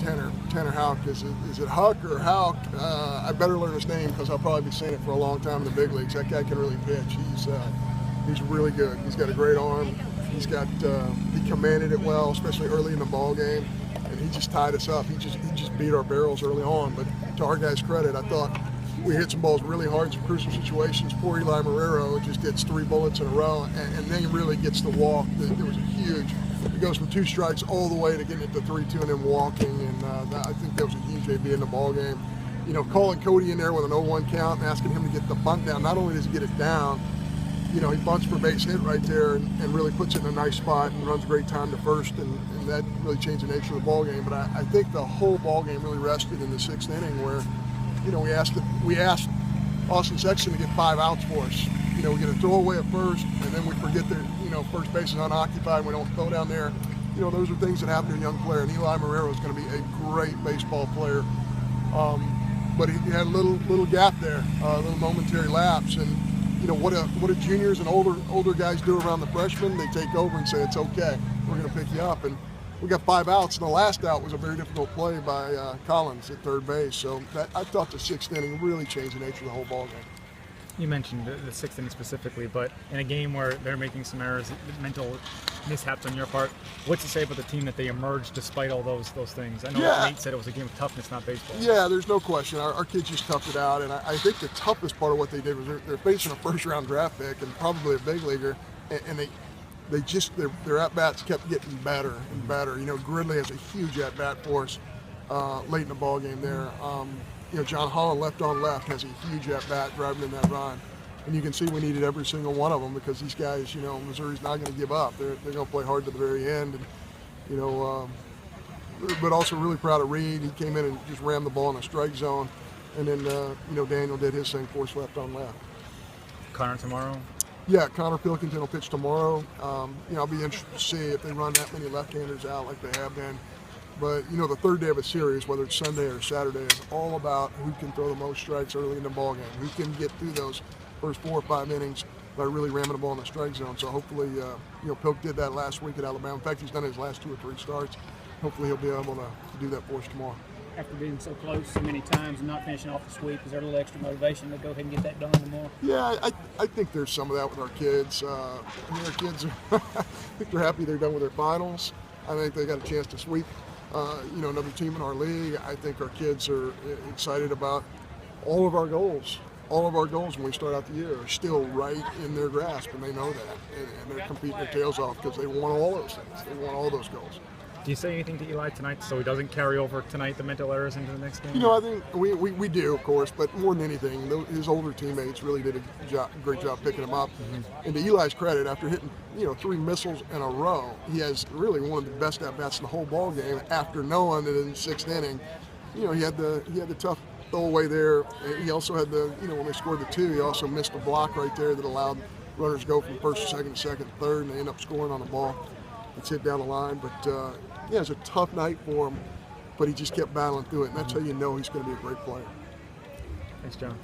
Tanner Houck. Is it Huck or Houck? I better learn his name because I'll probably be saying it for a long time in the big leagues. That guy can really pitch. He's really good. He's got a great arm. He commanded it well, especially early in the ball game, and he just tied us up. He just beat our barrels early on. But to our guys' credit, I thought we hit some balls really hard in some crucial situations. Poor Eli Marrero just gets 3 bullets in a row, and then he really gets the walk. There was a huge. It goes from 2 strikes all the way to getting it to 3-2 and then walking, and I think that was a huge AB in the ball game. Calling Cody in there with an 0-1 count and asking him to get the bunt down. Not only does he get it down, he bunts for base hit right there and really puts it in a nice spot and runs great time to first, and that really changed the nature of the ball game. But I think the whole ball game really rested in the 6th inning where, we asked Austin Sexton to get 5 outs for us. We get a throwaway at first, and then we forget that first base is unoccupied. And we don't throw down there. Those are things that happen to a young player. And Eli Marrero is going to be a great baseball player. But he had a little gap there, a little momentary lapse, and what do juniors and older guys do around the freshmen? They take over and say, it's okay, we're going to pick you up. And we got 5 outs, and the last out was a very difficult play by Collins at third base. So I thought the 6th inning really changed the nature of the whole ball game. You mentioned the 6th inning specifically, but in a game where they're making some errors, mental mishaps on your part, what's to say about the team that they emerged despite all those things? I know Nate said it was a game of toughness, not baseball. Yeah, there's no question. Our kids just toughed it out, and I think the toughest part of what they did was they're facing a first-round draft pick and probably a big leaguer, and their at-bats kept getting better and better. Gridley has a huge at-bat for us late in the ball game there. John Holland left on left has a huge at-bat driving in that run. And you can see we needed every single one of them because these guys, Missouri's not going to give up. They're going to play hard to the very end. And, but also really proud of Reed. He came in and just rammed the ball in the strike zone. And then, Daniel did his thing for us left on left. Connor tomorrow? Yeah, Connor Pilkington will pitch tomorrow. I'll be interested to see if they run that many left-handers out like they have been. But, the third day of a series, whether it's Sunday or Saturday, is all about who can throw the most strikes early in the ball game, who can get through those first 4 or 5 innings by really ramming the ball in the strike zone. So hopefully, Pilk did that last week at Alabama. In fact, he's done his last 2 or 3 starts. Hopefully he'll be able to do that for us tomorrow. After being so close so many times and not finishing off the sweep, is there a little extra motivation to go ahead and get that done tomorrow? Yeah, I think there's some of that with our kids. Our kids, I think they're happy they're done with their finals. I think they got a chance to sweep another team in our league. I think our kids are excited about all of our goals. All of our goals when we start out the year are still right in their grasp, and they know that. And they're competing their tails off because they want all those things. They want all those goals. Do you say anything to Eli tonight so he doesn't carry over tonight the mental errors into the next game? I think we do, of course, but more than anything, his older teammates really did a great job picking him up. Mm-hmm. And to Eli's credit, after hitting 3 missiles in a row, he has really one of the best at-bats in the whole ball game after knowing that in the 6th inning, he had the tough throwaway there. He also had when they scored the 2, he also missed a block right there that allowed runners to go from first to second, third, and they end up scoring on the ball. It's hit down the line, but it was a tough night for him, but he just kept battling through it, and that's how you know he's going to be a great player. Thanks, John.